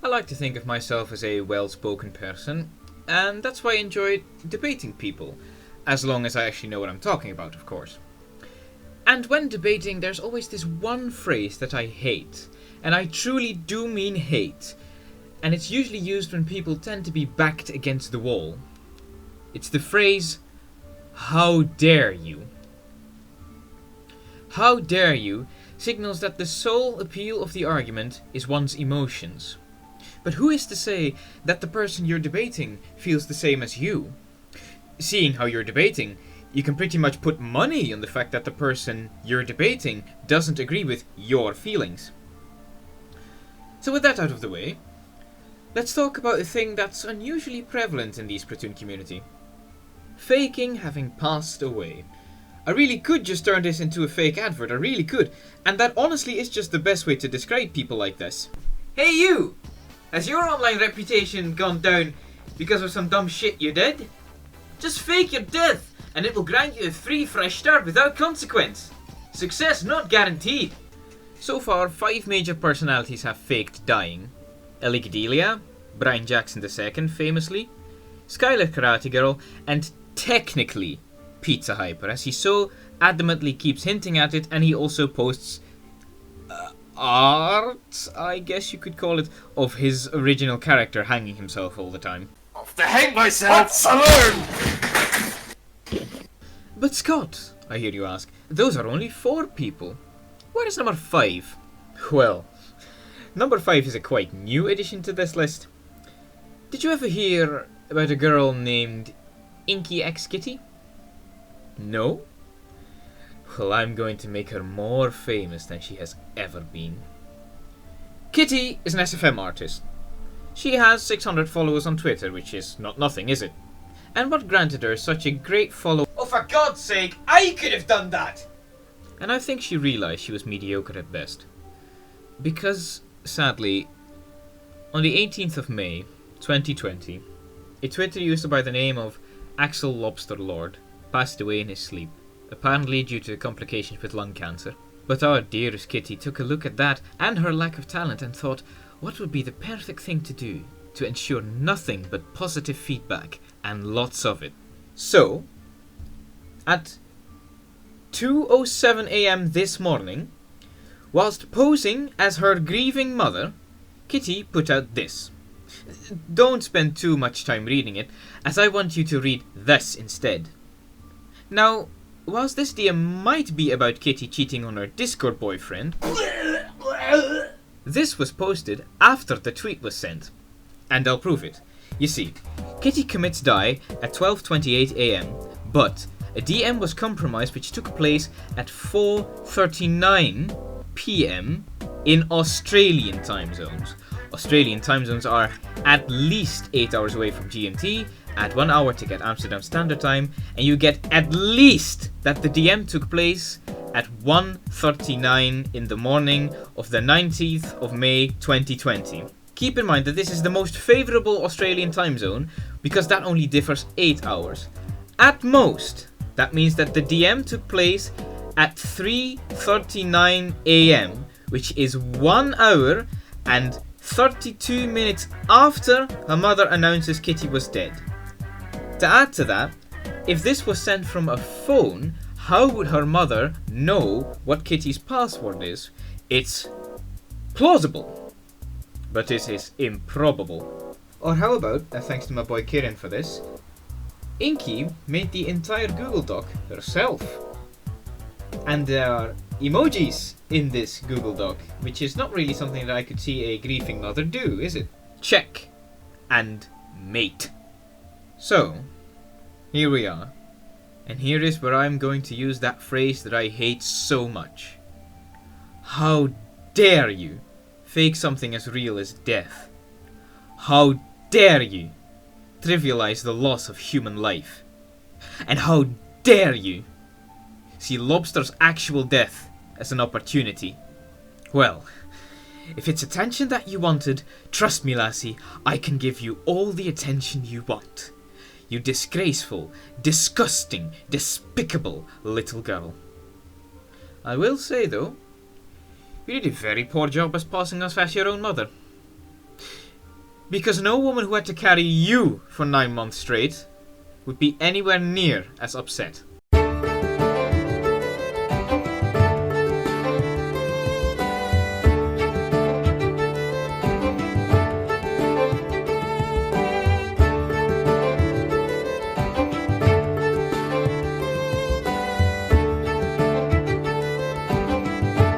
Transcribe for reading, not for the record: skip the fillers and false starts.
like to think of myself as a well-spoken person, and that's why I enjoy debating people, as long as I actually know what I'm talking about, of course. And when debating, there's always this one phrase that I hate, and I truly do mean hate, and it's usually used when people tend to be backed against the wall. It's the phrase, "How dare you?" "How dare you" signals that the sole appeal of the argument is one's emotions. But who is to say that the person you're debating feels the same as you? Seeing how you're debating, you can pretty much put money on the fact that the person you're debating doesn't agree with your feelings. So with that out of the way, let's talk about a thing that's unusually prevalent in the Splatoon community. Faking having passed away. I really could just turn this into a fake advert, I really could. And that honestly is just the best way to describe people like this. Hey you! Has your online reputation gone down because of some dumb shit you did? Just fake your death, and it will grant you a free fresh start without consequence. Success not guaranteed. So far, 5 major personalities have faked dying. Ellie, Brian Jackson II famously, Skylar Karate Girl, and technically Pizza Hyper, as he so adamantly keeps hinting at it, and he also posts art, I guess you could call it, of his original character hanging himself all the time. Off to hang myself! Saloon! But Scott, I hear you ask, those are only 4 people. Where is number 5? Well, number 5 is a quite new addition to this list. Did you ever hear about a girl named InkyxKitty? No? Well, I'm going to make her more famous than she has ever been. Kitty is an SFM artist. She has 600 followers on Twitter, which is not nothing, is it? And what granted her such a great follow— "Oh, for God's sake, I could have done that!" And I think she realised she was mediocre at best. Because, sadly, on the 18th of May, 2020, a Twitter user by the name of Axel Lobster Lord passed away in his sleep, apparently due to complications with lung cancer. But our dearest Kitty took a look at that and her lack of talent and thought, what would be the perfect thing to do to ensure nothing but positive feedback, and lots of it. So, at 2:07 AM this morning, whilst posing as her grieving mother, Kitty put out this. Don't spend too much time reading it, as I want you to read this instead. Now, whilst this DM might be about Kitty cheating on her Discord boyfriend, this was posted after the tweet was sent. And I'll prove it. You see, Kitty commits die at 12:28 AM, but a DM was compromised which took place at 4:39 PM in Australian time zones. Australian time zones are at least 8 hours away from GMT, add 1 hour to get Amsterdam Standard Time, and you get at least that the DM took place at 1:39 in the morning of the 19th of May 2020. Keep in mind that this is the most favourable Australian time zone, because that only differs 8 hours. At most, that means that the DM took place at 3:39 AM, which is 1 hour and 32 minutes after her mother announces Kitty was dead. To add to that, if this was sent from a phone, how would her mother know what Kitty's password is? It's plausible, but it is improbable. Or how about, thanks to my boy Kirin for this, Inky made the entire Google Doc herself. And there are emojis in this Google Doc, which is not really something that I could see a grieving mother do, is it? Check. And mate. So, here we are. And here is where I'm going to use that phrase that I hate so much. How dare you fake something as real as death? How dare you trivialize the loss of human life? And how dare you see Lobster's actual death as an opportunity? Well, if it's attention that you wanted, trust me, lassie, I can give you all the attention you want. You disgraceful, disgusting, despicable little girl. I will say, though, you did a very poor job as passing us as your own mother. Because no woman who had to carry you for 9 months straight would be anywhere near as upset.